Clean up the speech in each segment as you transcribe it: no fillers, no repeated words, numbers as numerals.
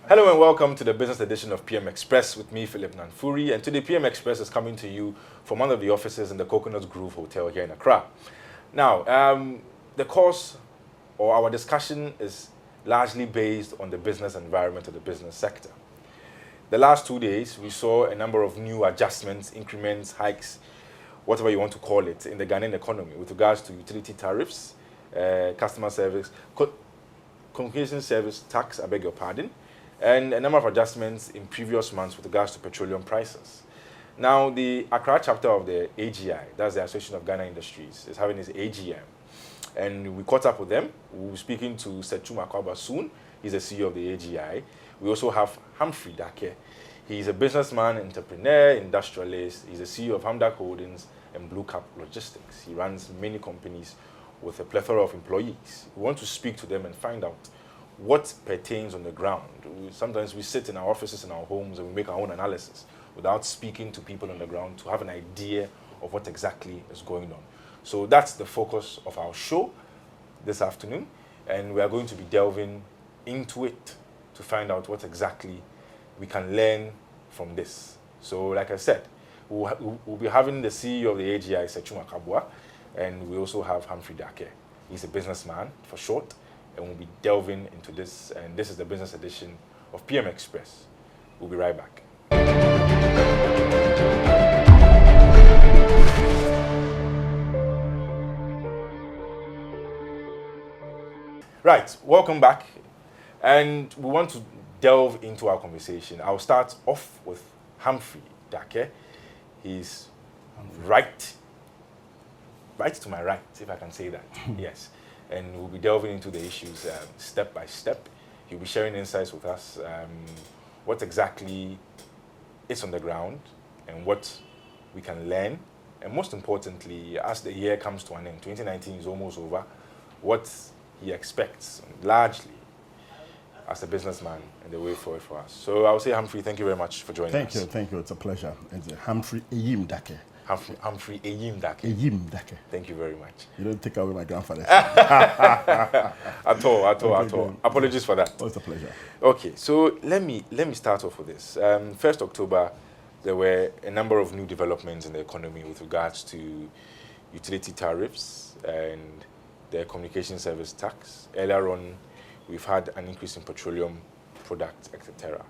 Hello and welcome to the business edition of PM Express with me, Philip Nanfuri. And today PM Express is coming to you from one of the offices in the Coconut Grove Hotel here in Accra. Now, the course or our discussion is largely based on the business environment of the business sector. The last 2 days, we saw a number of new adjustments, increments, hikes, whatever you want to call it, in the Ghanaian economy with regards to utility tariffs, customer service, communication service tax, I beg your pardon, and a number of adjustments in previous months with regards to petroleum prices. Now, the Accra chapter of the AGI, that's the Association of Ghana Industries, is having its AGM. And we caught up with them. We'll be speaking to Sechuma Kwaba soon. He's the CEO of the AGI. We also have Humphrey Dake. He's a businessman, entrepreneur, industrialist. He's the CEO of Hamdak Holdings and Blue Cap Logistics. He runs many companies with a plethora of employees. We want to speak to them and find out what pertains on the ground. Sometimes we sit in our offices, in our homes, and we make our own analysis without speaking to people on the ground to have an idea of what exactly is going on. So that's the focus of our show this afternoon, and we are going to be delving into it to find out what exactly we can learn from this. So like I said, we'll be having the CEO of the AGI, Sechuma Kwaba, and we also have Humphrey Dake. He's a businessman, for short, and we'll be delving into this, and this is the business edition of PM Express. We'll be right back. Right, welcome back, and we want to delve into our conversation. I'll start off with Humphrey Dake. He's right to my right, if I can say that. Yes. And we'll be delving into the issues step by step. He'll be sharing insights with us, what exactly is on the ground and what we can learn. And most importantly, as the year comes to an end, 2019 is almost over, what he expects largely as a businessman and the way forward for us. So I'll say, Humphrey, thank you very much for joining us. Thank you. It's a pleasure. It's Humphrey Eyim Dake. Humphrey Eyim Dake. Eyim Dake. Thank you very much. You don't take away my grandfather. At all. Apologies for that. Oh, it's a pleasure. Okay, so let me start off with this. 1st October, there were a number of new developments in the economy with regards to utility tariffs and the communication service tax. Earlier on, we've had an increase in petroleum products, etc.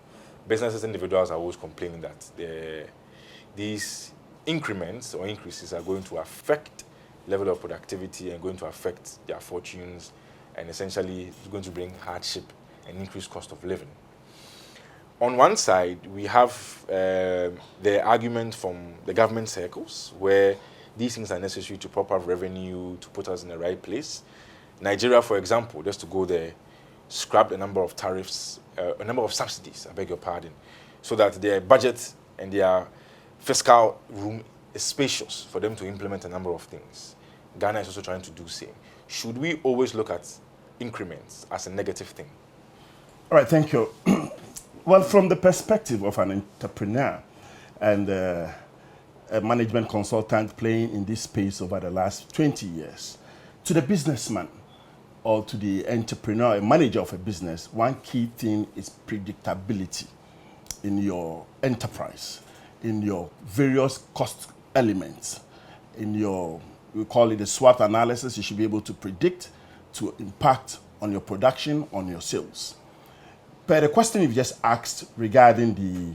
Businesses, individuals are always complaining that these increments or increases are going to affect level of productivity and going to affect their fortunes, and essentially it's going to bring hardship and increased cost of living. On one side, we have the argument from the government circles where these things are necessary to prop up revenue, to put us in the right place. Nigeria, for example, just to go there, scrapped a number of tariffs, a number of subsidies, I beg your pardon, so that their budget and their fiscal room is spacious for them to implement a number of things. Ghana is also trying to do the same. Should we always look at increments as a negative thing? All right, thank you. Well, from the perspective of an entrepreneur and a management consultant playing in this space over the last 20 years, to the businessman or to the entrepreneur, a manager of a business, one key thing is predictability in your enterprise, in your various cost elements, in your, we call it a SWOT analysis. You should be able to predict to impact on your production, on your sales. But the question you've just asked regarding the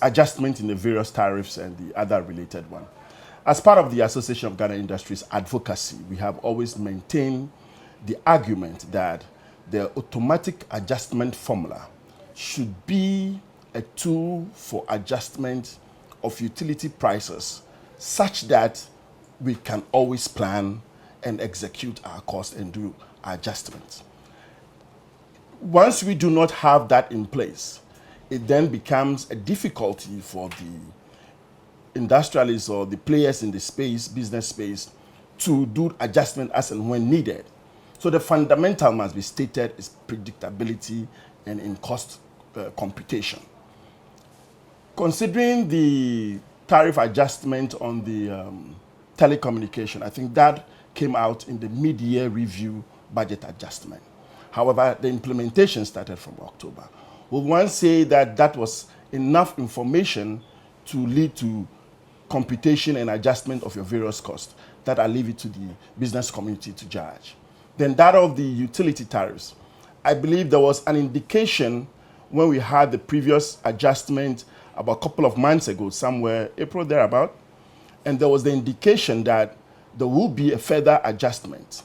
adjustment in the various tariffs and the other related one. As part of the Association of Ghana Industries advocacy, we have always maintained the argument that the automatic adjustment formula should be a tool for adjustment of utility prices such that we can always plan and execute our costs and do adjustments. Once we do not have that in place, it then becomes a difficulty for the industrialists or the players in the space, business space, to do adjustment as and when needed. So the fundamental must be stated is predictability and in cost computation. Considering the tariff adjustment on the telecommunication, I think that came out in the mid-year review budget adjustment. However, the implementation started from October. Will one say that that was enough information to lead to computation and adjustment of your various costs? That I leave it to the business community to judge. Then that of the utility tariffs. I believe there was an indication when we had the previous adjustment about a couple of months ago, somewhere April thereabout, and there was the indication that there will be a further adjustment.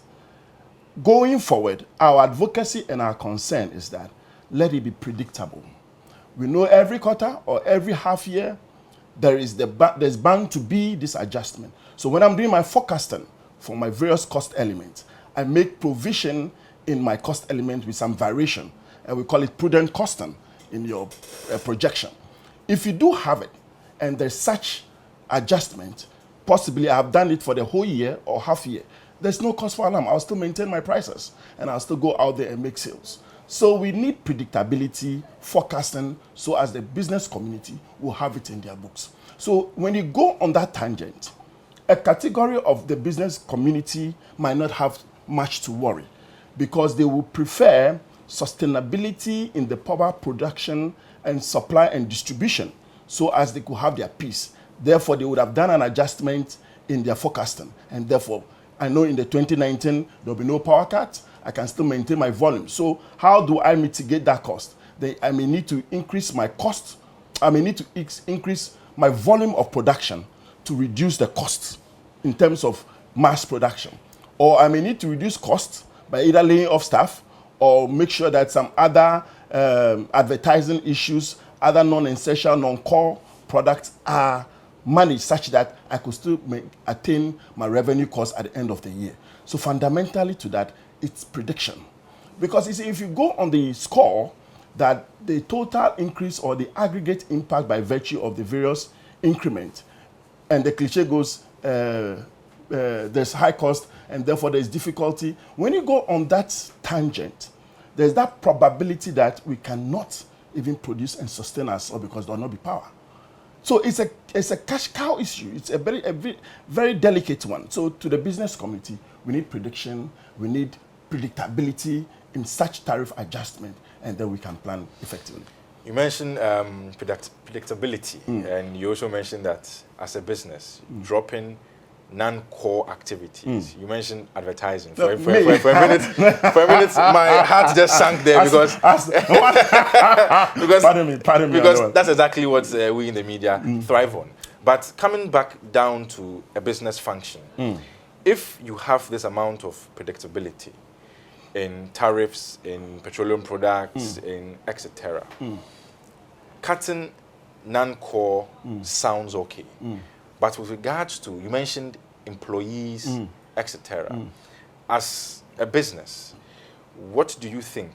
Going forward, our advocacy and our concern is that let it be predictable. We know every quarter or every half year there's bound to be this adjustment. So when I'm doing my forecasting for my various cost elements, I make provision in my cost element with some variation, and we call it prudent costing in your projection. If you do have it, and there's such adjustment, possibly I have done it for the whole year or half year, there's no cause for alarm. I'll still maintain my prices, and I'll still go out there and make sales. So we need predictability, forecasting, so as the business community will have it in their books. So when you go on that tangent, a category of the business community might not have much to worry because they will prefer sustainability in the power production and supply and distribution so as they could have their peace. Therefore, they would have done an adjustment in their forecasting. And therefore, I know in the 2019, there'll be no power cut. I can still maintain my volume. So how do I mitigate that cost? I may need to increase my cost. I may need to increase my volume of production to reduce the costs in terms of mass production. Or I may need to reduce costs by either laying off staff or make sure that some other advertising issues, other non-essential, non-core products are managed such that I could still attain my revenue costs at the end of the year. So fundamentally to that, it's prediction. Because you see, if you go on the score that the total increase or the aggregate impact by virtue of the various increments, and the cliche goes, there's high cost and therefore there's difficulty. When you go on that tangent, there's that probability that we cannot even produce and sustain ourselves because there will not be power. So it's a cash cow issue. It's a very delicate one. So to the business community, we need prediction, we need predictability in such tariff adjustment, and then we can plan effectively. You mentioned predictability, and you also mentioned that as a business, dropping non-core activities. You mentioned advertising. For a minute, my heart just sank there because pardon me, because that's exactly what we in the media thrive on. But coming back down to a business function, if you have this amount of predictability in tariffs, in petroleum products, in etc., cutting non-core sounds okay. But with regards to, you mentioned employees, etc., as a business, what do you think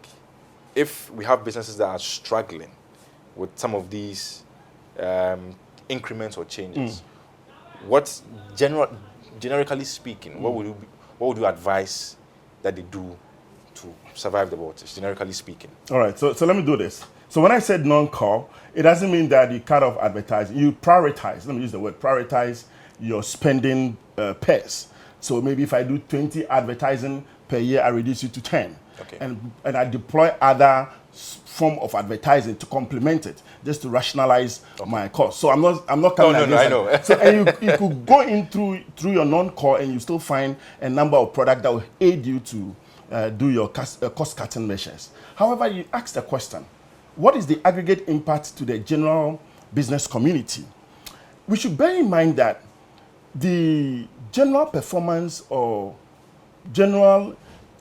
if we have businesses that are struggling with some of these increments or changes? What generically speaking, what would you advise that they do to survive the waters, generically speaking? All right, so let me do this. So when I said non-core, it doesn't mean that you cut off advertising. You prioritize, let me use the word, prioritize your spending pairs. So maybe if I do 20 advertising per year, I reduce it to 10. Okay. And I deploy other form of advertising to complement it, just to rationalize my cost. So I'm not coming against I know. So and you could go in through your non-core and you still find a number of products that will aid you to do your cost-cutting measures. However, you ask the question, what is the aggregate impact to the general business community? We should bear in mind that the general performance or general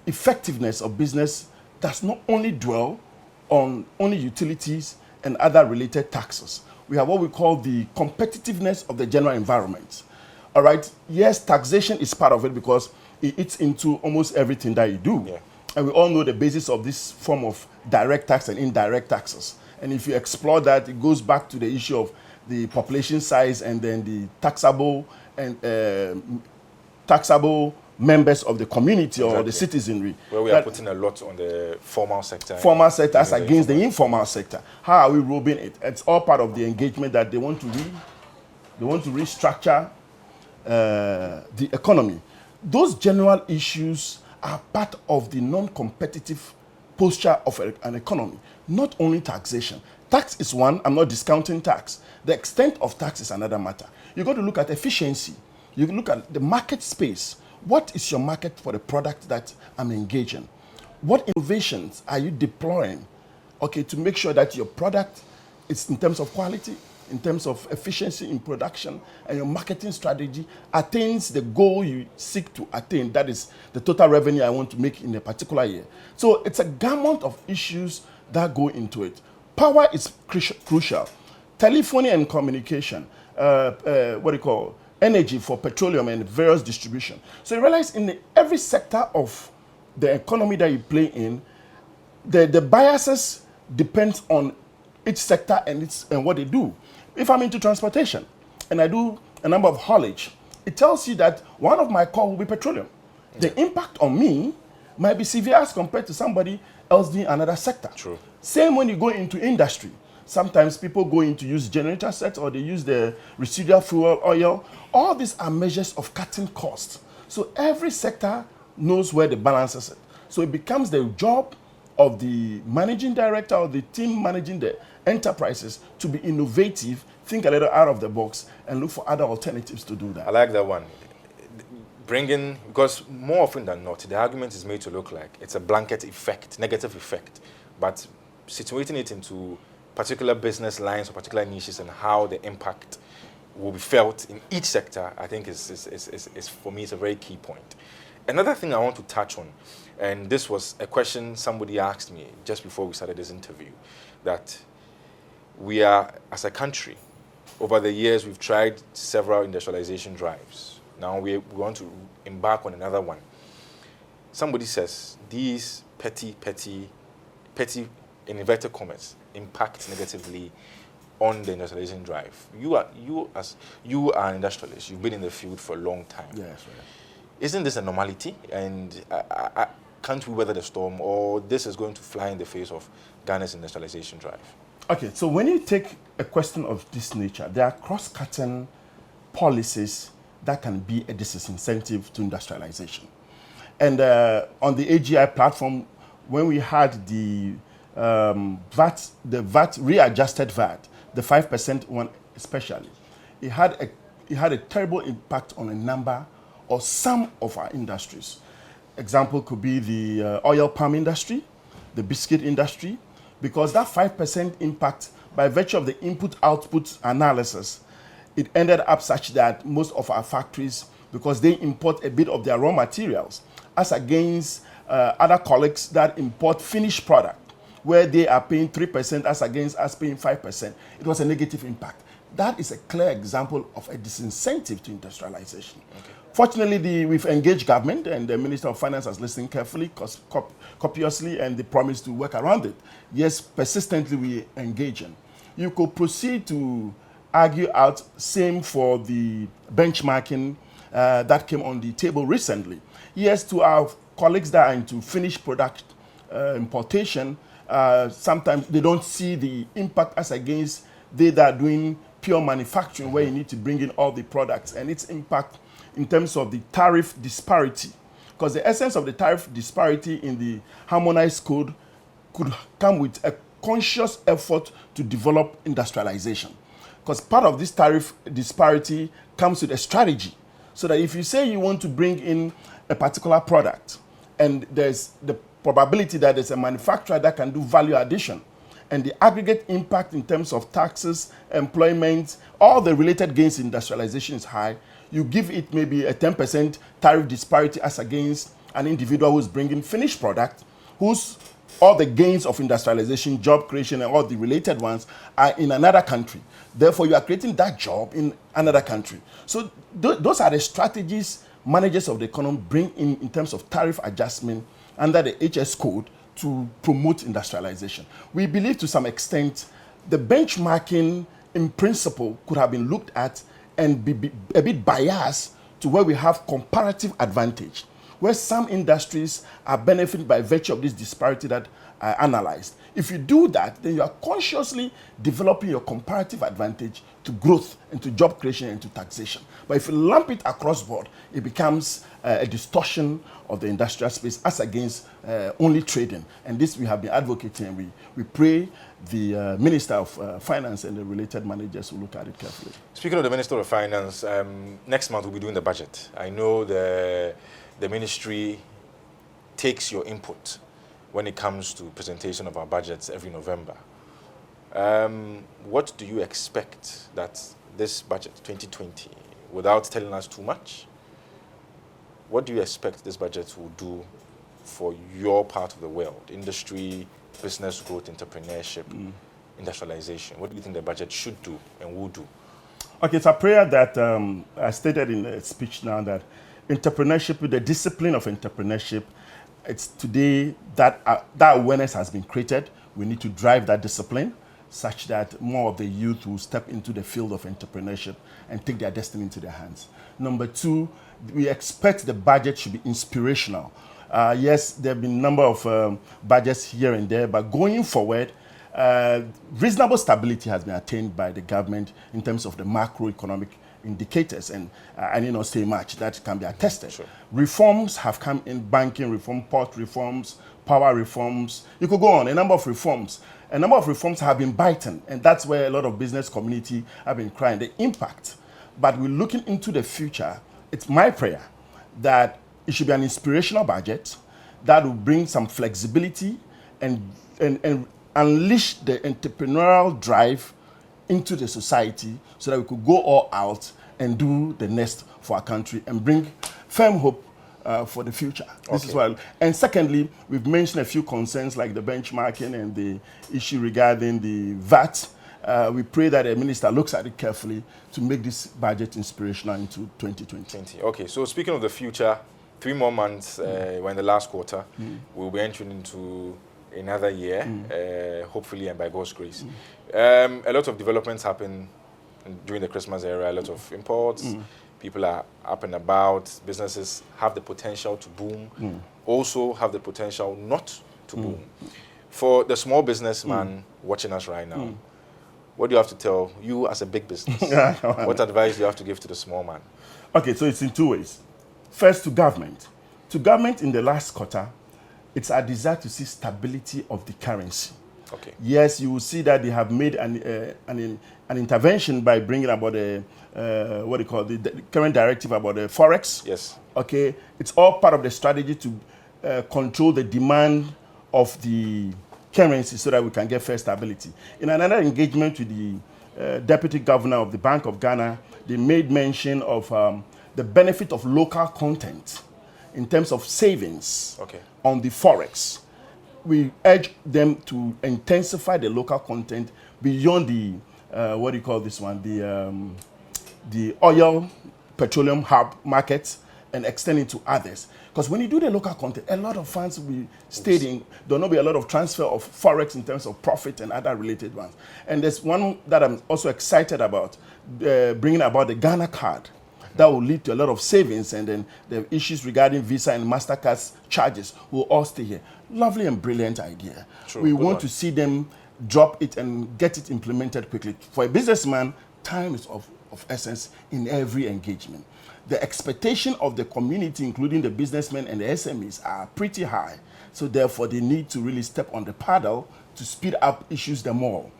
effectiveness of business does not only dwell on only utilities and other related taxes. We have what we call the competitiveness of the general environment. All right, yes, taxation is part of it because it eats into almost everything that you do. Yeah. And we all know the basis of this form of direct tax and indirect taxes. And if you explore that, it goes back to the issue of the population size and then the taxable members of the community or the citizenry. Where we are putting a lot on the formal sector. Formal sector as against the informal sector. How are we robbing it? It's all part of the engagement that they want to restructure the economy. those general issues are part of the non-competitive posture of an economy, not only taxation. Tax is one, I'm not discounting tax. The extent of tax is another matter. You got to look at efficiency. You look at the market space. What is your market for the product that I'm engaging? What innovations are you deploying, okay, to make sure that your product is in terms of quality, in terms of efficiency in production, and your marketing strategy attains the goal you seek to attain, that is the total revenue I want to make in a particular year. So it's a gamut of issues that go into it. Power is crucial. Telephony and communication, energy for petroleum and various distribution. So you realize in every sector of the economy that you play in, the biases depend on each sector and what they do. If I'm into transportation and I do a number of haulage, it tells you that one of my core will be petroleum. Yeah. The impact on me might be severe as compared to somebody else doing another sector. True. Same when you go into industry. Sometimes people go in to use generator sets or they use the residual fuel oil. All these are measures of cutting costs. So every sector knows where the balance is. So it becomes the job of the managing director or the team managing the enterprises to be innovative, think a little out of the box, and look for other alternatives to do that. I like that one. Because more often than not, the argument is made to look like it's a blanket effect, negative effect, but situating it into particular business lines or particular niches and how the impact will be felt in each sector, I think is for me, it's a very key point. Another thing I want to touch on, and this was a question somebody asked me just before we started this interview, that we are, as a country, over the years, we've tried several industrialization drives. Now we want to embark on another one. Somebody says these petty, in inverted commas, impact negatively on the industrialization drive. You are an industrialist. You've been in the field for a long time. Yes, right. Isn't this a normality? And can't we weather the storm, or this is going to fly in the face of Ghana's industrialization drive? Okay, so when you take a question of this nature, there are cross-cutting policies that can be a disincentive to industrialization. And on the AGI platform, when we had the VAT, readjusted VAT, the 5% one especially, it had a terrible impact on a number or some of our industries. Example could be the oil palm industry, the biscuit industry, because that 5% impact, by virtue of the input-output analysis, it ended up such that most of our factories, because they import a bit of their raw materials, as against other colleagues that import finished product, where they are paying 3% as against us paying 5%. It was a negative impact. That is a clear example of a disincentive to industrialization. Okay. Fortunately, we've engaged government, and the Minister of Finance has listened carefully, copiously, and they promised to work around it. Yes, persistently we engage in. You could proceed to argue out, same for the benchmarking that came on the table recently. Yes, to our colleagues that are into finished product importation, sometimes they don't see the impact as against they that are doing pure manufacturing, where you need to bring in all the products, and its impact in terms of the tariff disparity. Because the essence of the tariff disparity in the harmonized code could come with a conscious effort to develop industrialization. Because part of this tariff disparity comes with a strategy. So that if you say you want to bring in a particular product, and there's the probability that there's a manufacturer that can do value addition, and the aggregate impact in terms of taxes, employment, all the related gains in industrialization is high, you give it maybe a 10% tariff disparity as against an individual who's bringing finished product, whose all the gains of industrialization, job creation, and all the related ones are in another country. Therefore, you are creating that job in another country. So those are the strategies managers of the economy bring in terms of tariff adjustment under the HS code to promote industrialization. We believe to some extent the benchmarking in principle could have been looked at and be a bit biased to where we have comparative advantage, where some industries are benefiting by virtue of this disparity that analyzed. If you do that, then you are consciously developing your comparative advantage to growth and to job creation and to taxation. But if you lump it across board, it becomes a distortion of the industrial space as against only trading. And this we have been advocating, and we pray the Minister of Finance and the related managers will look at it carefully. Speaking of the Minister of Finance, next month we'll be doing the budget. I know the ministry takes your input when it comes to presentation of our budgets every November. What do you expect that this budget, 2020, without telling us too much, what do you expect this budget will do for your part of the world? Industry, business growth, entrepreneurship, industrialization. What do you think the budget should do and will do? Okay, it's a prayer that I stated in the speech now that entrepreneurship, the discipline of entrepreneurship, it's today that that awareness has been created. We need to drive that discipline such that more of the youth will step into the field of entrepreneurship and take their destiny into their hands. Number two, we expect the budget should be inspirational. Yes, there have been a number of budgets here and there, but going forward, reasonable stability has been attained by the government in terms of the macroeconomic indicators, and I need not say much, that can be attested. Sure. Reforms have come in: banking reform, port reforms, power reforms. You could go on, a number of reforms. A number of reforms have been biting, and that's where a lot of business community have been crying, the impact. But we're looking into the future. It's my prayer that it should be an inspirational budget that will bring some flexibility and unleash the entrepreneurial drive into the society so that we could go all out and do the next for our country and bring firm hope for the future. This is why. And secondly, we've mentioned a few concerns like the benchmarking and the issue regarding the VAT. We pray that the minister looks at it carefully to make this budget inspirational into 2020. Okay, so speaking of the future, 3 more months, we're in the last quarter. We'll be entering into another year, hopefully and by God's grace. A lot of developments happen during the Christmas era, a lot of imports. People are up and about. Businesses have the potential to boom, also have the potential not to boom. For the small businessman watching us right now, what do you have to tell you as a big business? What advice do you have to give to the small man? Okay, so it's in 2 ways. First, to government. To government in the last quarter, it's our desire to see stability of the currency. Okay. Yes, you will see that they have made an intervention by bringing about the current directive about the forex. Yes. Okay, it's all part of the strategy to control the demand of the currency so that we can get fair stability. In another engagement with the deputy governor of the Bank of Ghana, they made mention of the benefit of local content in terms of savings on the forex. We urge them to intensify the local content beyond the the oil petroleum hub markets and extend it to others. Because when you do the local content, a lot of funds will be staying. There will not be a lot of transfer of forex in terms of profit and other related ones. And there's one that I'm also excited about, bringing about the Ghana card. That will lead to a lot of savings, and then the issues regarding Visa and MasterCard's charges will all stay here. Lovely and brilliant idea. True, we want to see them drop it and get it implemented quickly. For a businessman, time is of essence in every engagement. The expectation of the community, including the businessmen and the SMEs, are pretty high. So therefore, they need to really step on the paddle to speed up issues them all.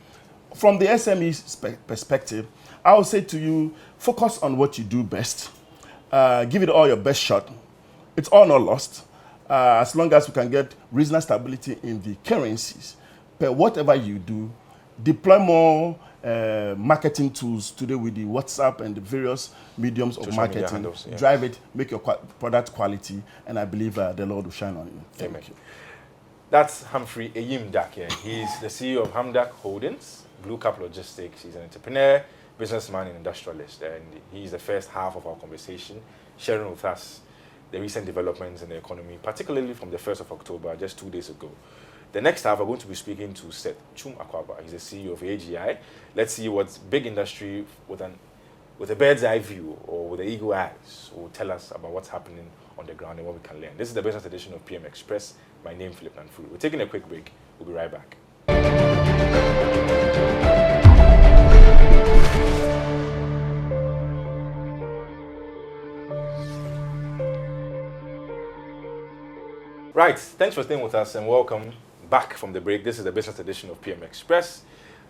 From the SME's perspective, I will say to you, focus on what you do best. Give it all your best shot. It's all not lost. As long as we can get reasonable stability in the currencies. But whatever you do, deploy more marketing tools today with the WhatsApp and the various mediums of marketing. Handles, drive it, make your product quality, and I believe the Lord will shine on you. Thank you. That's Humphrey Eyimdak. He's the CEO of Hamdak Holdings, Blue Cap Logistics. He's an entrepreneur, businessman, and industrialist. And he's the first half of our conversation, sharing with us the recent developments in the economy, particularly from the 1st of October, just 2 days ago. The next half, we're going to be speaking to Seth Chum Akwaba. He's the CEO of AGI. Let's see what big industry with a bird's eye view or with the eagle eyes will tell us about what's happening on the ground and what we can learn. This is the business edition of PM Express. My name is Philip Nanfuru. We're taking a quick break. We'll be right back. Right, thanks for staying with us and welcome back from the break. This is the business edition of PM Express.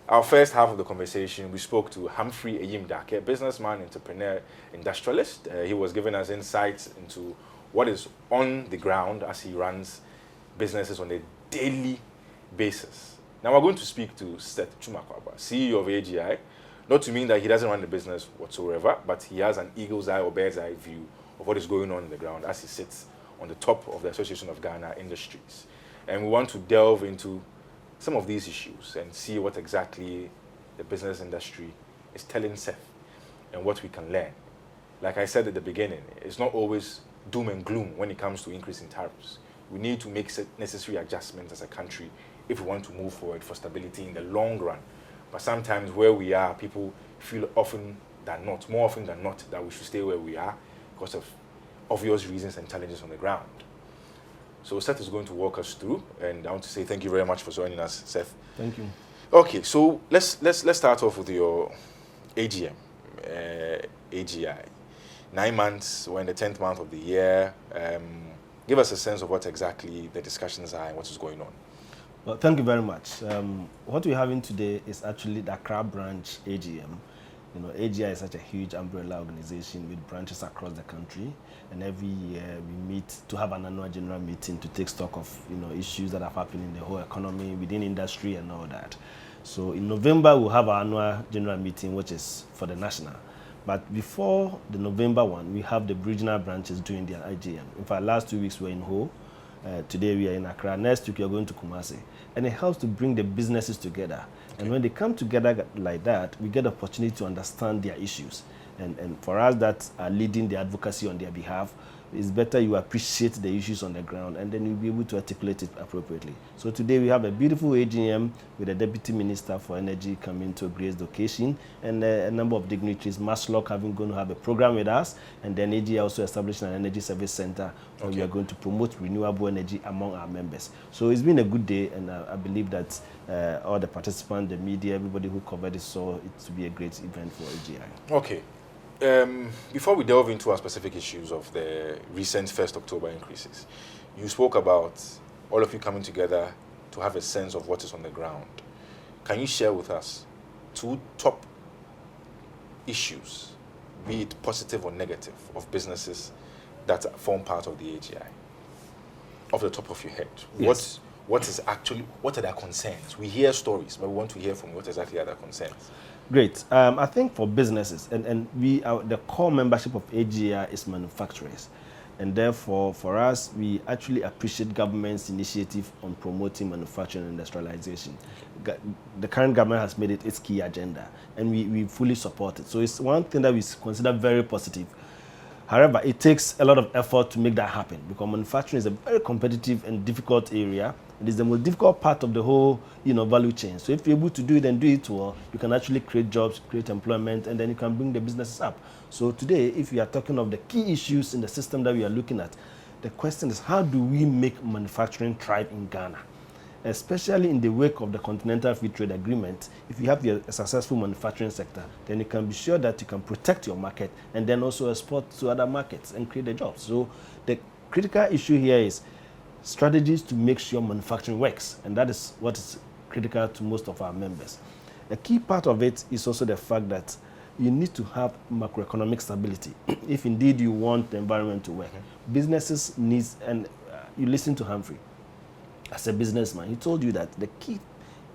Our first half of the conversation, we spoke to Humphrey Eyimdake, a businessman, entrepreneur, industrialist. He was giving us insights into what is on the ground as he runs businesses on a daily basis. Now we're going to speak to Seth Chumakwaba, CEO of AGI. Not to mean that he doesn't run the business whatsoever, but he has an eagle's eye or bird's eye view of what is going on the ground as he sits on the top of the Association of Ghana Industries. And we want to delve into some of these issues and see what exactly the business industry is telling Seth and what we can learn. Like I said at the beginning, it's not always doom and gloom when it comes to increasing tariffs. We need to make necessary adjustments as a country if we want to move forward for stability in the long run. But sometimes where we are, people feel more often than not, that we should stay where we are because of obvious reasons and challenges on the ground. So Seth is going to walk us through, and I want to say thank you very much for joining us, Seth. Thank you. Okay, so let's start off with your AGM, AGI. 9 months, we're in the 10th month of the year. Give us a sense of what exactly the discussions are and what is going on. Well, thank you very much. What we're having today is actually the Accra branch AGM. You know, AGI is such a huge umbrella organization with branches across the country, and every year we meet to have an annual general meeting to take stock of, you know, issues that have happened in the whole economy, within industry and all that. So in November we'll have our annual general meeting, which is for the national. But before the November one, we have the regional branches doing their AGM. In fact, last 2 weeks we were in Ho. Today we are in Accra. Next week we are going to Kumasi. And it helps to bring the businesses together. Okay. And when they come together like that, we get the opportunity to understand their issues. And for us that are leading the advocacy on their behalf, it's better you appreciate the issues on the ground, and then you'll be able to articulate it appropriately. So today we have a beautiful AGM with the Deputy Minister for Energy coming to grace the occasion, and a number of dignitaries, Maslock going to have a program with us, and then AGI also establishing an energy service center where we are going to promote renewable energy among our members. So it's been a good day, and I believe that all the participants, the media, everybody who covered it saw it to be a great event for AGI. Okay. Before we delve into our specific issues of the recent 1st October increases, you spoke about all of you coming together to have a sense of what is on the ground. Can you share with us 2 top issues, be it positive or negative, of businesses that form part of the AGI? Off the top of your head, yes. What are their concerns? We hear stories, but we want to hear from what exactly are their concerns. Great. I think for businesses, and the core membership of AGI is manufacturers. And therefore, for us, we actually appreciate government's initiative on promoting manufacturing and industrialization. The current government has made it its key agenda, and we fully support it. So it's one thing that we consider very positive. However, it takes a lot of effort to make that happen, because manufacturing is a very competitive and difficult area. It is the most difficult part of the whole, value chain. So if you're able to do it and do it well, you can actually create jobs, create employment, and then you can bring the businesses up. So today, if we are talking of the key issues in the system that we are looking at, the question is, how do we make manufacturing thrive in Ghana? Especially in the wake of the Continental Free Trade Agreement, if you have a successful manufacturing sector, then you can be sure that you can protect your market and then also export to other markets and create the jobs. So the critical issue here is strategies to make sure manufacturing works, and that is what is critical to most of our members. A key part of it is also the fact that you need to have macroeconomic stability if indeed you want the environment to work. Businesses need, and you listen to Humphrey. As a businessman, he told you that the key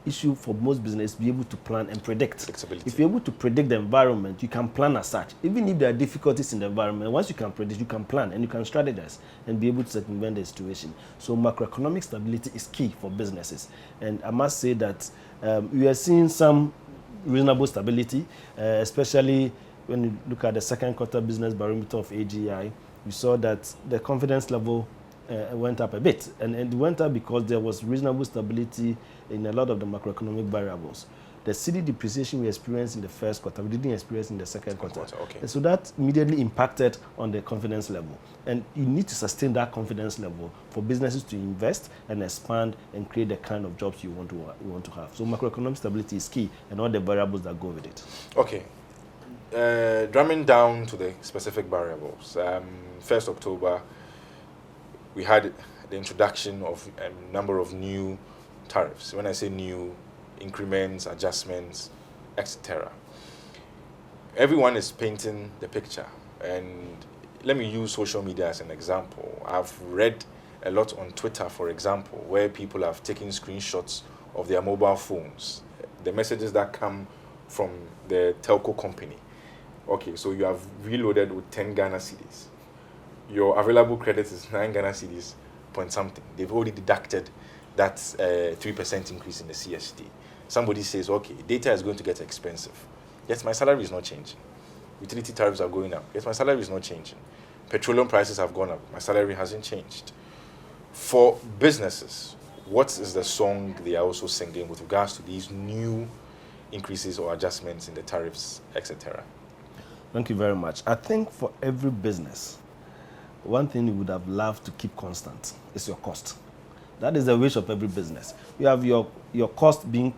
issue for most business is to be able to plan and predict. Flexibility. If you're able to predict the environment, you can plan as such. Even if there are difficulties in the environment, once you can predict, you can plan and you can strategize and be able to circumvent the situation. So macroeconomic stability is key for businesses. And I must say that we are seeing some reasonable stability, especially when you look at the second quarter business barometer of AGI. You saw that the confidence level went up a bit, and it went up because there was reasonable stability in a lot of the macroeconomic variables. the cedi depreciation we experienced in the first quarter, we didn't experience in the second quarter. Okay. And so that immediately impacted on the confidence level. And you need to sustain that confidence level for businesses to invest and expand and create the kind of jobs you want to have. So macroeconomic stability is key, and all the variables that go with it. Okay. Drumming down to the specific variables. 1st October, we had the introduction of a number of new tariffs. When I say new, increments, adjustments, etc. Everyone is painting the picture, and let me use social media as an example. I've read a lot on Twitter, for example, where people have taken screenshots of their mobile phones, the messages that come from the telco company. Okay, so you have reloaded with 10 Ghana cedis. Your available credit is 9 Ghana cedis point something. They've already deducted that 3% increase in the CST. Somebody says, okay, data is going to get expensive. Yes, my salary is not changing. Utility tariffs are going up. Yes, my salary is not changing. Petroleum prices have gone up. My salary hasn't changed. For businesses, what is the song they are also singing with regards to these new increases or adjustments in the tariffs, etc.? Thank you very much. I think for every business, one thing you would have loved to keep constant is your cost. That is the wish of every business. You have your cost being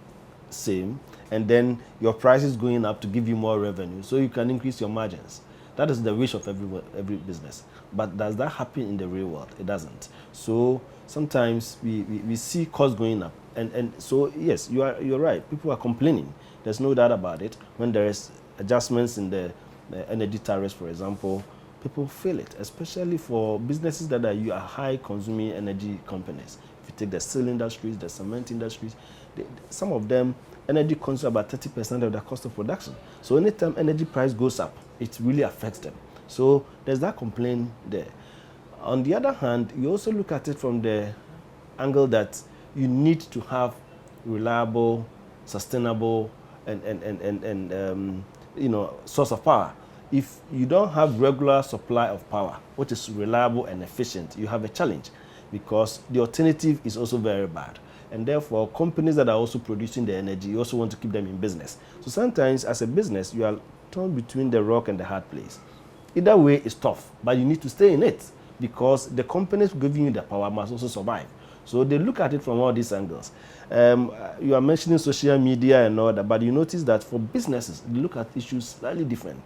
same, and then your prices going up to give you more revenue, so you can increase your margins. That is the wish of every business. But does that happen in the real world? It doesn't. So sometimes we see costs going up, and so yes, you're right. People are complaining. There's no doubt about it. When there is adjustments in the energy tariffs, for example, people feel it, especially for businesses that are high consuming energy companies. If you take the steel industries, the cement industries, some of them, energy consumes about 30% of the cost of production. So anytime energy price goes up, it really affects them. So there's that complaint there. On the other hand, you also look at it from the angle that you need to have reliable, sustainable, and source of power. If you don't have regular supply of power, which is reliable and efficient, you have a challenge, because the alternative is also very bad. And therefore, companies that are also producing the energy, you also want to keep them in business. So sometimes, as a business, you are torn between the rock and the hard place. Either way is tough, but you need to stay in it, because the companies giving you the power must also survive. So they look at it from all these angles. You are mentioning social media and all that, but you notice that for businesses, they look at issues slightly different.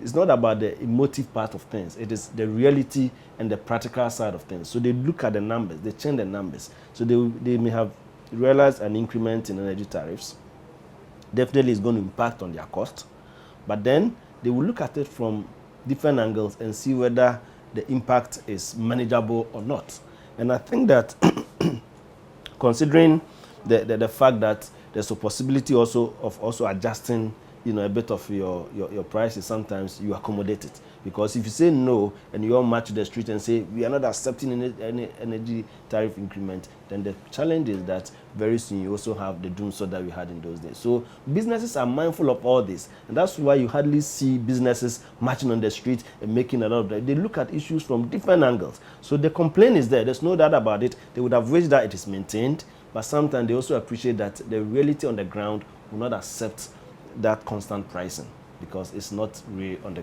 It's not about the emotive part of things. It is the reality and the practical side of things. So they look at the numbers, they change the numbers. So they may have realized an increment in energy tariffs. Definitely it's going to impact on their cost. But then they will look at it from different angles and see whether the impact is manageable or not. And I think that considering the fact that there's a possibility also of adjusting a bit of your prices, sometimes you accommodate it. Because if you say no and you all march to the street and say we are not accepting any energy tariff increment, then the challenge is that very soon you also have the doom so that we had in those days. So businesses are mindful of all this, and that's why you hardly see businesses marching on the street and making a lot of that. They look at issues from different angles. So the complaint is there. There's no doubt about it. They would have wished that it is maintained, but sometimes they also appreciate that the reality on the ground will not accept that constant pricing, because it's not really on the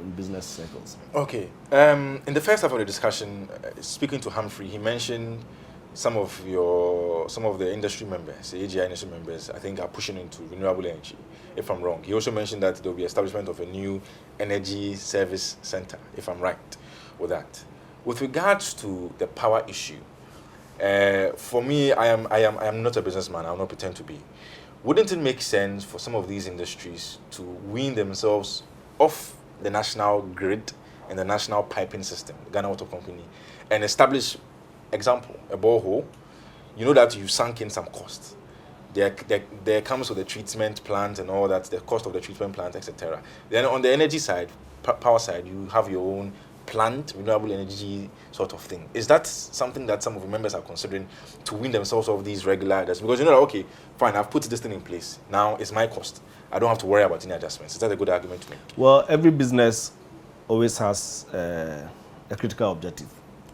in business circles. Okay. In the first half of the discussion, speaking to Humphrey, he mentioned some of the industry members, the AGI industry members, I think are pushing into renewable energy, if I'm wrong. He also mentioned that there will be establishment of a new energy service center, if I'm right with that. With regards to the power issue, for me, I am not a businessman. I will not pretend to be. Wouldn't it make sense for some of these industries to wean themselves off the national grid and the national piping system, the Ghana Water Company, and establish, example, a borehole? You know that you've sunk in some cost. There comes with the treatment plant and all that, the cost of the treatment plant, etc. Then on the energy side, power side, you have your own plant, renewable energy sort of thing. Is that something that some of the members are considering to win themselves off these regular adjustments? Because you know that, okay, fine, I've put this thing in place. Now it's my cost. I don't have to worry about any adjustments. Is that a good argument to make? Well, every business always has a critical objective.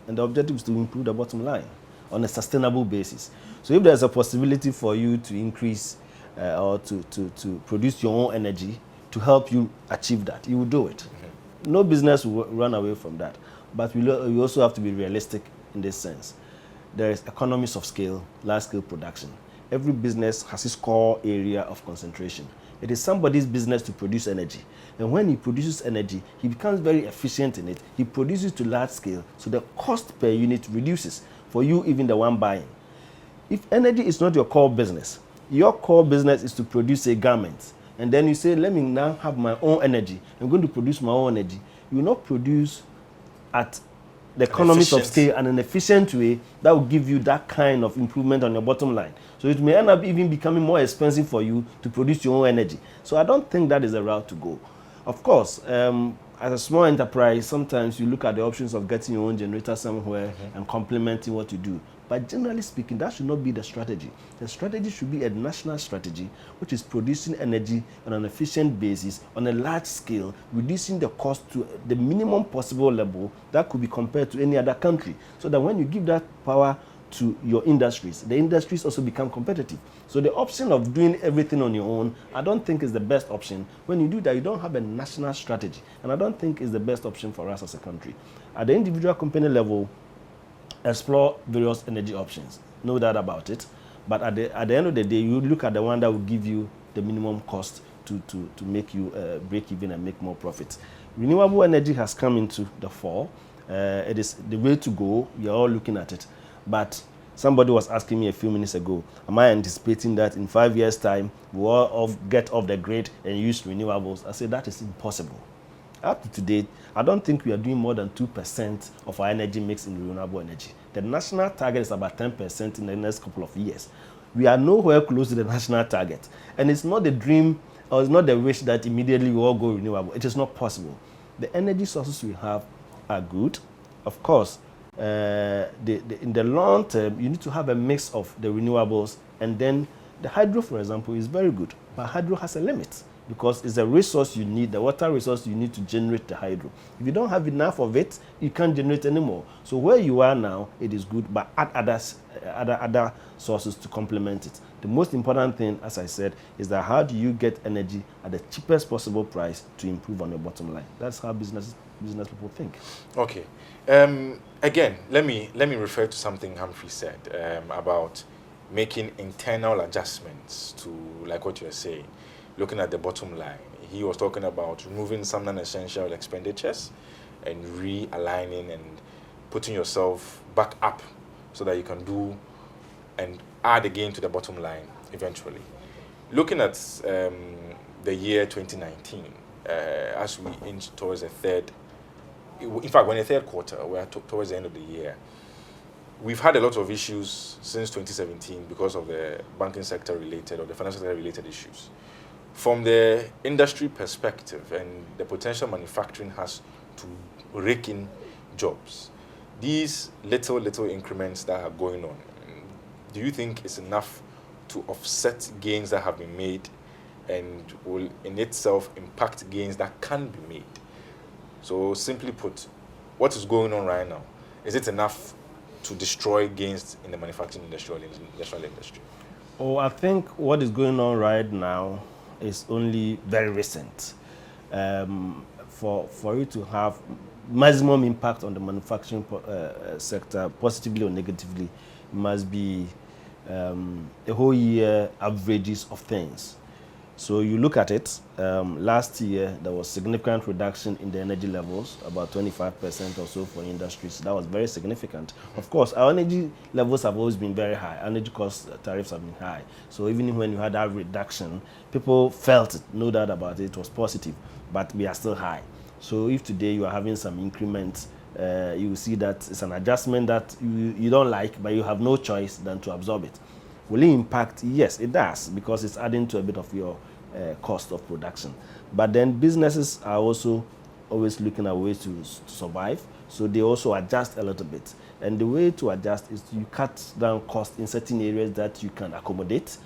And the objective is to improve the bottom line on a sustainable basis. So if there's a possibility for you to increase or to produce your own energy to help you achieve that, you will do it. No business will run away from that. But we also have to be realistic in this sense. There is economies of scale, large-scale production. Every business has its core area of concentration. It is somebody's business to produce energy. And when he produces energy, he becomes very efficient in it. He produces to large scale, so the cost per unit reduces for you, even the one buying. If energy is not your core business, your core business is to produce a garment, and then you say, let me now have my own energy. I'm going to produce my own energy. You will not produce at the economies of scale and an efficient way that will give you that kind of improvement on your bottom line. So it may end up even becoming more expensive for you to produce your own energy. So I don't think that is the route to go. Of course, as a small enterprise, sometimes you look at the options of getting your own generator somewhere and complementing what you do. But generally speaking, that should not be the strategy. The strategy should be a national strategy, which is producing energy on an efficient basis, on a large scale, reducing the cost to the minimum possible level that could be compared to any other country. So that when you give that power to your industries, the industries also become competitive. So the option of doing everything on your own, I don't think is the best option. When you do that, you don't have a national strategy. And I don't think is the best option for us as a country. At the individual company level, explore various energy options, no doubt about it. But at the end of the day, you look at the one that will give you the minimum cost to make you break even and make more profits. Renewable energy has come into the fore. It is the way to go. We are all looking at it. But somebody was asking me a few minutes ago, am I anticipating that in 5 years' time, we'll all get off the grid and use renewables? I said that is impossible. Up to today, I don't think we are doing more than 2% of our energy mix in renewable energy. The national target is about 10% in the next couple of years. We are nowhere close to the national target. And it's not the dream, or it's not the wish that immediately we all go renewable. It is not possible. The energy sources we have are good. Of course, in the long term, you need to have a mix of the renewables, and then the hydro, for example, is very good. But hydro has a limit, because it's a resource you need, the water resource you need to generate the hydro. If you don't have enough of it, you can't generate anymore. So where you are now, it is good, but add other sources to complement it. The most important thing, as I said, is that how do you get energy at the cheapest possible price to improve on your bottom line? That's how business people think. Okay. Again, let me refer to something Humphrey said about making internal adjustments to, like what you were saying, looking at the bottom line. He was talking about removing some non-essential expenditures and realigning and putting yourself back up so that you can do and add again to the bottom line eventually. Looking at the year 2019, as we inch towards the third quarter, we're towards the end of the year, we've had a lot of issues since 2017 because of the banking sector related or the financial sector related issues. From the industry perspective and the potential manufacturing has to rake in jobs, these little increments that are going on, do you think it's enough to offset gains that have been made and will in itself impact gains that can be made? So simply put, what is going on right now, is it enough to destroy gains in the manufacturing industrial industry? Oh, I think what is going on right now is only very recent. For you to have maximum impact on the manufacturing sector, positively or negatively, must be a whole year averages of things. So you look at it, last year there was significant reduction in the energy levels, about 25% or so for industries. That was very significant. Of course, our energy levels have always been very high. Energy cost tariffs have been high. So even when you had that reduction, people felt it, no doubt about it, it was positive, but we are still high. So if today you are having some increments, you will see that it's an adjustment that you don't like, but you have no choice than to absorb it. Will it impact? Yes, it does, because it's adding to a bit of your cost of production. But then businesses are also always looking at ways to survive, so they also adjust a little bit. And the way to adjust is you cut down costs in certain areas that you can accommodate.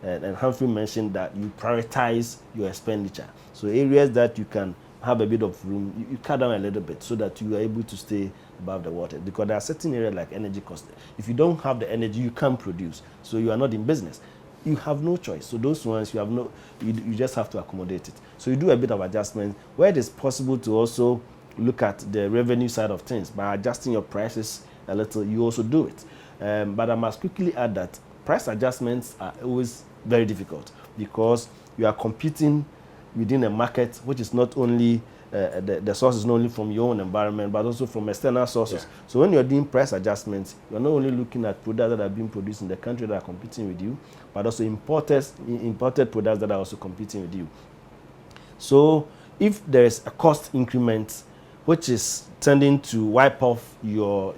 And Humphrey mentioned that you prioritize your expenditure. So areas that you can have a bit of room, you cut down a little bit so that you are able to stay above the water. Because there are certain areas like energy cost. If you don't have the energy, you can't produce. So you are not in business. you have no choice. So those ones you just have to accommodate it. So you do a bit of adjustment where it is possible to also look at the revenue side of things by adjusting your prices a little. You also do it, but I must quickly add that price adjustments are always very difficult because you are competing within a market which is not only the source is not only from your own environment but also from external sources. Yeah. So when you're doing price adjustments, you're not only looking at products that are being produced in the country that are competing with you, but also imported products that are also competing with you. So if there is a cost increment which is tending to wipe off your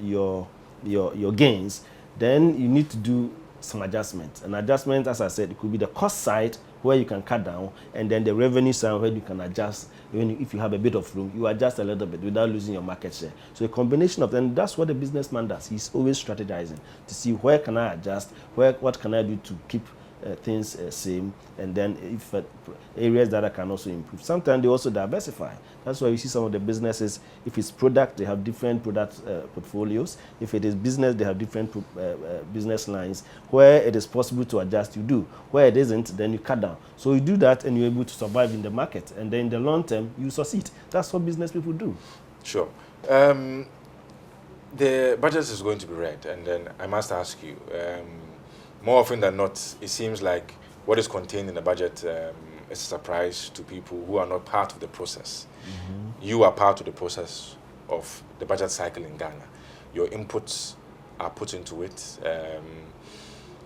gains, then you need to do some adjustments. And adjustment, as I said, it could be the cost side where you can cut down, and then the revenue side where you can adjust. If you have a bit of room, you adjust a little bit without losing your market share. So a combination of them, that's what the businessman does. He's always strategizing to see where can I adjust, what can I do to keep things same, and then if areas that I can also improve. Sometimes they also diversify. That's why you see some of the businesses, if it's product, they have different product portfolios. If it is business, they have different business lines. Where it is possible to adjust, you do. Where it isn't, then you cut down. So you do that and you're able to survive in the market. And then in the long term, you succeed. That's what business people do. Sure. The budget is going to be read, and then I must ask you, more often than not, it seems like what is contained in the budget is a surprise to people who are not part of the process. Mm-hmm. You are part of the process of the budget cycle in Ghana. Your inputs are put into it.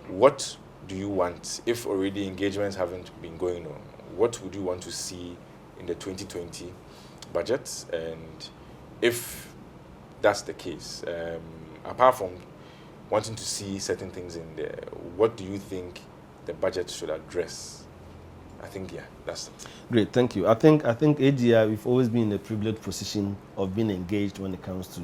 What do you want, if already engagements haven't been going on, what would you want to see in the 2020 budget? And if that's the case, apart from wanting to see certain things in there, what do you think the budget should address? I think, yeah, that's it. Great, thank you. I think AGI, we've always been in a privileged position of being engaged when it comes to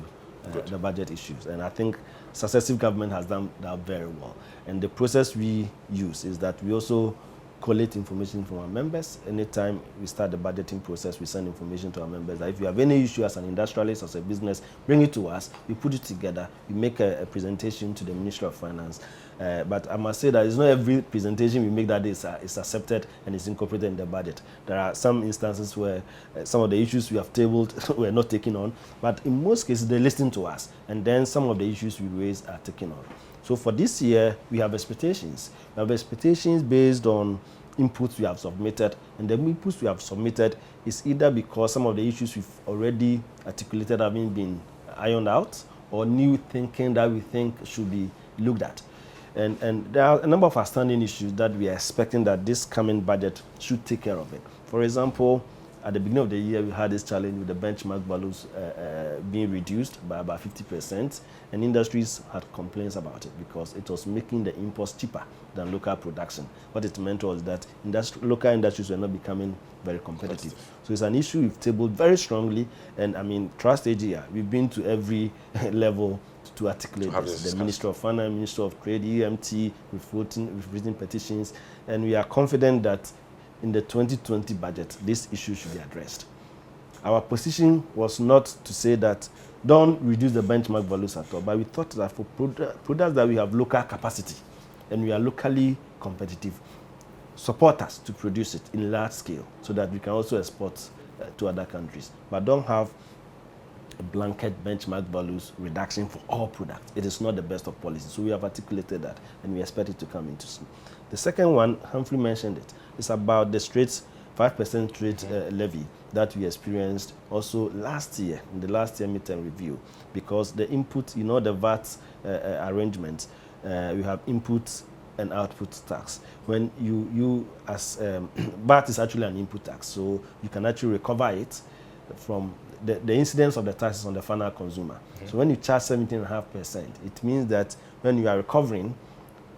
the budget issues. And I think successive government has done that very well. And the process we use is that we also collect information from our members. Anytime we start the budgeting process, we send information to our members. If you have any issue as an industrialist, as a business, bring it to us. We put it together. We make a presentation to the Ministry of Finance. But I must say that it's not every presentation we make that is accepted and is incorporated in the budget. There are some instances where some of the issues we have tabled were not taken on. But in most cases, they listen to us. And then some of the issues we raise are taken on. So for this year, we have expectations. We have expectations based on inputs we have submitted, and the inputs we have submitted is either because some of the issues we've already articulated haven't been ironed out, or new thinking that we think should be looked at. And there are a number of outstanding issues that we are expecting that this coming budget should take care of it. For example, at the beginning of the year, we had this challenge with the benchmark values being reduced by about 50%, and industries had complaints about it because it was making the imports cheaper than local production. What it meant was that local industries were not becoming very competitive. So it's an issue we've tabled very strongly, and I mean, trust AGI. We've been to every level to articulate this. The Minister of Finance, Minister of Trade, EMT, we've written petitions, and we are confident that in the 2020 budget, this issue should be addressed. Our position was not to say that don't reduce the benchmark values at all, but we thought that for products that we have local capacity and we are locally competitive, support us to produce it in large scale so that we can also export to other countries. But don't have a blanket benchmark values reduction for all products. It is not the best of policy. So we have articulated that, and we expect it to come into soon. The second one, Humphrey mentioned it, is about the 5% straight levy that we experienced also last year, in the last year midterm review, because the input, the VAT arrangement, we have input and output tax. When you as VAT is actually an input tax, so you can actually recover it from the incidence of the taxes on the final consumer. Mm-hmm. So when you charge 17.5%, it means that when you are recovering,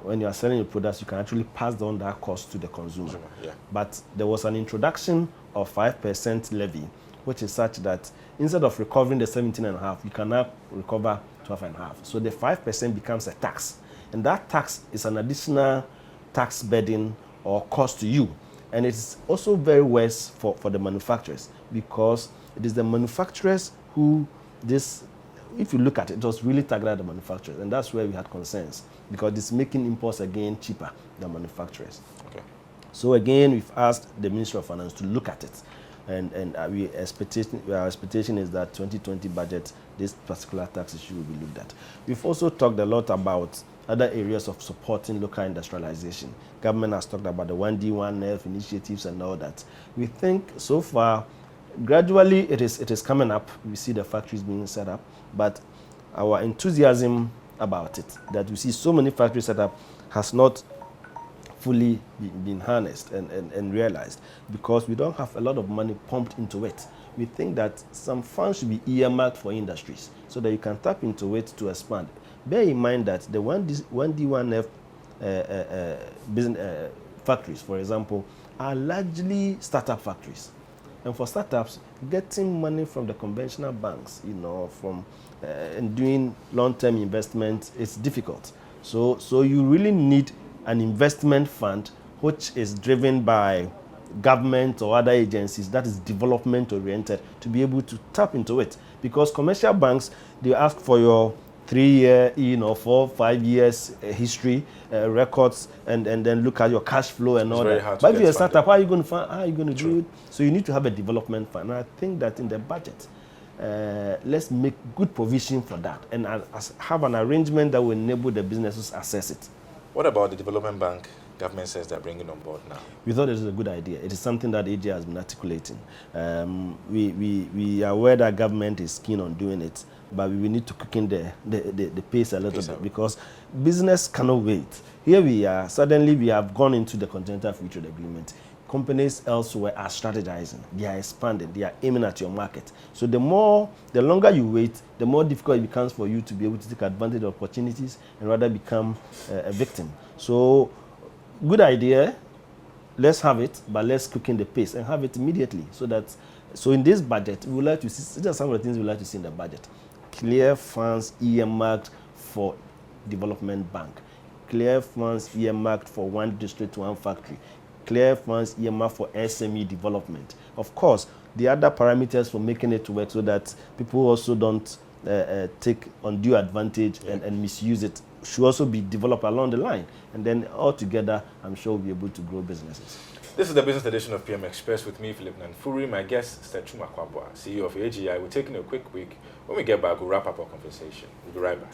when you are selling the products, you can actually pass on that cost to the consumer. Yeah. But there was an introduction of 5% levy, which is such that instead of recovering the 17.5, you can now recover 12.5. So the 5% becomes a tax. And that tax is an additional tax burden or cost to you. And it's also very worse for the manufacturers, because it is the manufacturers who if you look at it, it was really targeted at the manufacturers, and that's where we had concerns, because it's making imports again cheaper than manufacturers. Okay. So again, we've asked the Ministry of Finance to look at it, and our expectation is that 2020 budget, this particular tax issue will be looked at. We've also talked a lot about other areas of supporting local industrialization. Government has talked about the 1D, 1F initiatives and all that. We think so far, gradually it is coming up. We see the factories being set up, but our enthusiasm about it, that we see so many factories set up, has not fully been harnessed and realized, because we don't have a lot of money pumped into it. We think that some funds should be earmarked for industries so that you can tap into it to expand. Bear in mind that the 1D, 1F business factories, for example, are largely startup factories. And for startups, getting money from the conventional banks, from and doing long-term investment is difficult. So you really need an investment fund which is driven by government or other agencies that is development oriented to be able to tap into it. Because commercial banks, they ask for your 3-year, 4, 5 years history, records, and then look at your cash flow and all that. But if you're a startup, how are you going to do it? So you need to have a development fund. And I think that in the budget, let's make good provision for that and have an arrangement that will enable the businesses to access it. What about the development bank? Government says they're bringing on board now. We thought it was a good idea. It is something that AGI has been articulating. We are aware that government is keen on doing it, but we need to quicken the pace a little bit, because business cannot wait. Here we are, suddenly we have gone into the Continental Free Trade Agreement. Companies elsewhere are strategizing, they are expanding, they are aiming at your market. So the longer you wait, the more difficult it becomes for you to be able to take advantage of opportunities and rather become a victim. So good idea, let's have it, but let's quicken the pace and have it immediately, so in this budget, we would like to see, these are some of the things we would like to see in the budget. Clear funds earmarked for development bank, clear funds earmarked for one district, one factory, clear funds earmarked for SME development. Of course, the other parameters for making it work so that people also don't take undue advantage and misuse it should also be developed along the line. And then altogether, I'm sure we'll be able to grow businesses. This is the business edition of PM Express with me, Philip Nanfuri. My guest, Chuma Kwabwa, CEO of AGI. We're taking a quick break. When we get back, we'll wrap up our conversation. We'll be right back.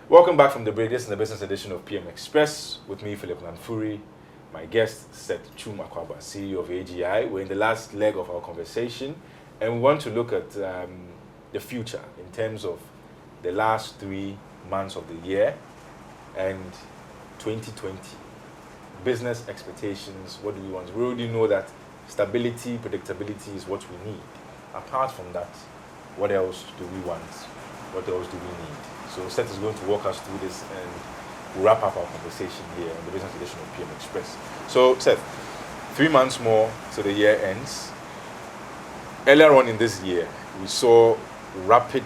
Welcome back from the break. This is the business edition of PM Express with me, Philip Nanfuri. My guest, Chuma Kwabwa, CEO of AGI. We're in the last leg of our conversation, and we want to look at the future in terms of the last 3 months of the year and 2020. Business expectations, what do we want? We already know that stability, predictability is what we need. Apart from that, what else do we want? What else do we need? So Seth is going to walk us through this, and we'll wrap up our conversation here on the business edition of PM Express. So Seth, 3 months more to the year ends. Earlier on in this year, we saw rapid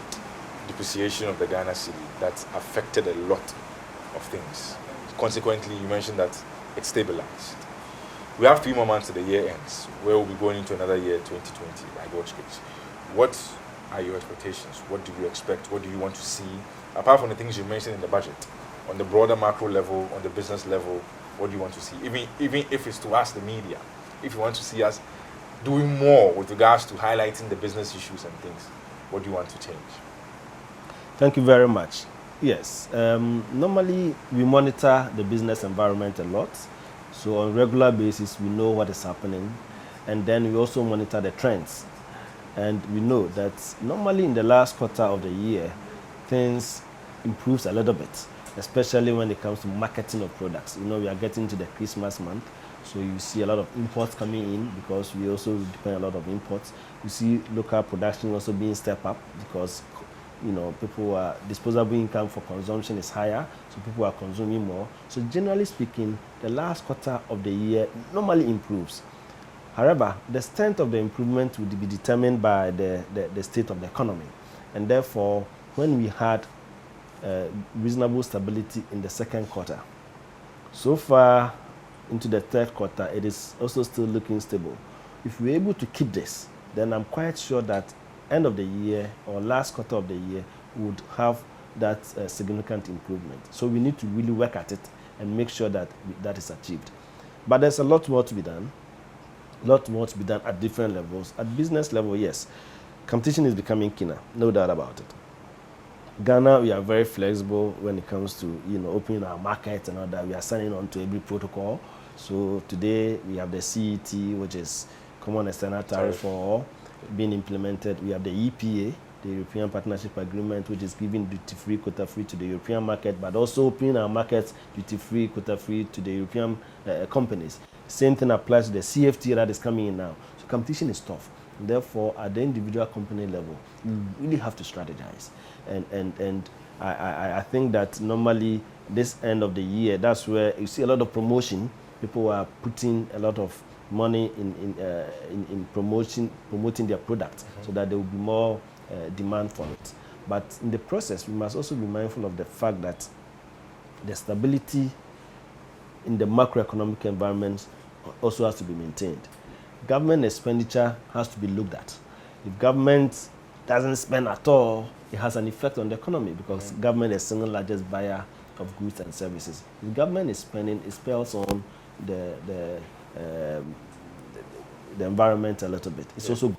depreciation of the Ghana cedi that affected a lot of things. Consequently, you mentioned that it stabilized. We have 3 more months to the year ends, where we'll be going into another year, 2020, by God's grace. What are your expectations? What do you expect? What do you want to see? Apart from the things you mentioned in the budget, on the broader macro level, on the business level, what do you want to see? Even if it's to us, the media, if you want to see us doing more with regards to highlighting the business issues and things, what do you want to change? Thank you very much. Yes, normally we monitor the business environment a lot. So on a regular basis, we know what is happening. And then we also monitor the trends. And we know that normally in the last quarter of the year, things improves a little bit, especially when it comes to marketing of products. We are getting to the Christmas month, so you see a lot of imports coming in because we also depend a lot of imports. You see local production also being stepped up because people are disposable income for consumption is higher, so people are consuming more. So generally speaking, the last quarter of the year normally improves. However, the extent of the improvement would be determined by the state of the economy. And therefore, when we had reasonable stability in the second quarter, so far into the third quarter, it is also still looking stable. If we're able to keep this, then I'm quite sure that end of the year or last quarter of the year would have that significant improvement. So we need to really work at it and make sure that that is achieved. But there's a lot more to be done. A lot more to be done at different levels. At business level, yes, competition is becoming keener, no doubt about it. Ghana, we are very flexible when it comes to opening our market and all that. We are signing on to every protocol. So today we have the CET, which is Common External Tariff for all, being implemented. We have the EPA, the European Partnership Agreement, which is giving duty-free, quota-free to the European market, but also opening our markets duty-free, quota-free to the European companies. Same thing applies to the CFTA that is coming in now. So competition is tough. Therefore, at the individual company level, you really have to strategize. And I think that normally this end of the year, that's where you see a lot of promotion. People are putting a lot of money in promoting their products so that there will be more demand for it. But in the process, we must also be mindful of the fact that the stability in the macroeconomic environment also has to be maintained. Government expenditure has to be looked at. If government doesn't spend at all, it has an effect on the economy because government is the single largest buyer of goods and services. If government is spending, it spells on the environment a little bit. It's also good.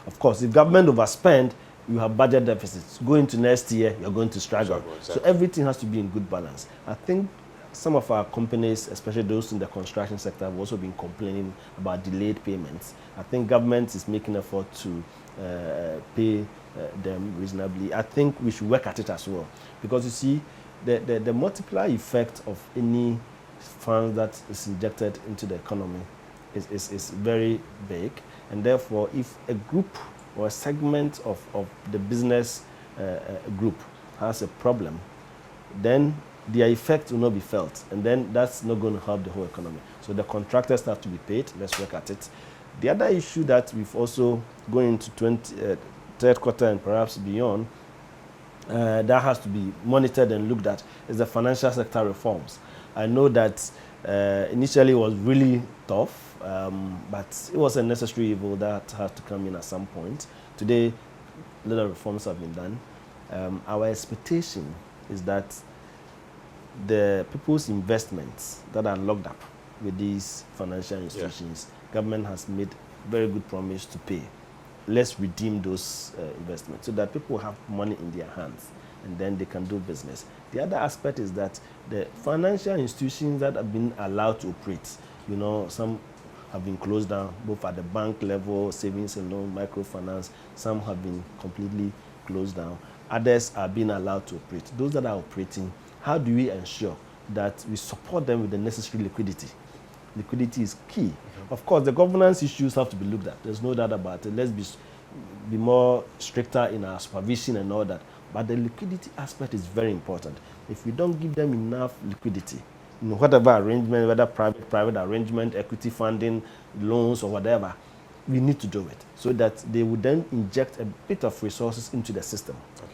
Of course, if government overspend, you have budget deficits. Going to next year, you're going to struggle. Exactly. So everything has to be in good balance. I think some of our companies, especially those in the construction sector, have also been complaining about delayed payments. I think government is making effort to pay them reasonably. I think we should work at it as well. Because you see, the multiplier effect of any funds that is injected into the economy is very big. And therefore, if a group or a segment of the business group has a problem, then their effect will not be felt. And then that's not going to help the whole economy. So the contractors have to be paid. Let's work at it. The other issue that we've also going into third quarter and perhaps beyond, that has to be monitored and looked at is the financial sector reforms. I know that initially it was really tough, but it was a necessary evil that had to come in at some point. Today, a lot of reforms have been done. Our expectation is that the people's investments that are locked up with these financial institutions, government has made very good promise to pay. Let's redeem those investments so that people have money in their hands and then they can do business. The other aspect is that the financial institutions that have been allowed to operate, some have been closed down, both at the bank level, savings and loan, microfinance. Some have been completely closed down. Others are being allowed to operate. Those that are operating, how do we ensure that we support them with the necessary liquidity? Liquidity is key. Mm-hmm. Of course, the governance issues have to be looked at. There's no doubt about it. Let's be more stricter in our supervision and all that. But the liquidity aspect is very important. If we don't give them enough liquidity, whatever arrangement, whether private arrangement, equity funding, loans or whatever, we need to do it so that they would then inject a bit of resources into the system. Okay.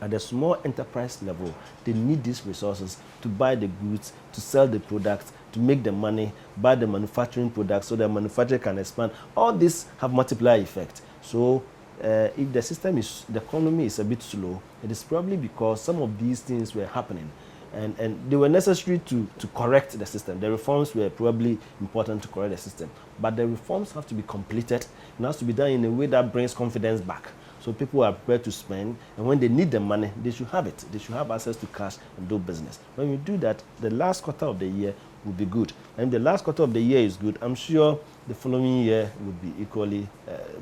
At the small enterprise level, they need these resources to buy the goods, to sell the products, to make the money, buy the manufacturing products so the manufacturer can expand. All this have multiplier effect. So if the economy is a bit slow, it is probably because some of these things were happening. And they were necessary to correct the system. The reforms were probably important to correct the system. But the reforms have to be completed. It has to be done in a way that brings confidence back. So people are prepared to spend. And when they need the money, they should have it. They should have access to cash and do business. When we do that, the last quarter of the year will be good. And if the last quarter of the year is good, I'm sure the following year would be equally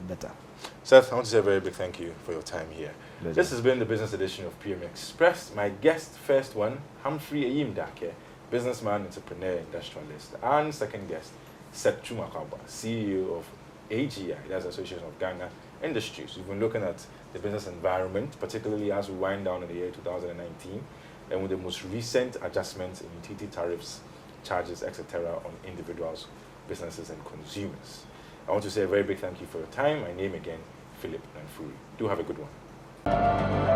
better. Seth, I want to say a very big thank you for your time here. Pleasure. This has been the business edition of PM Express. My guest, first one, Humphrey Eyimdake, businessman, entrepreneur, industrialist. And second guest, Seth Chumakaba, CEO of AGI, that's the Association of Ghana Industries. We've been looking at the business environment, particularly as we wind down in the year 2019, and with the most recent adjustments in utility tariffs, charges, etc. on individuals, businesses, and consumers. I want to say a very big thank you for your time. My name again, Philip Nanfuri. Do have a good one.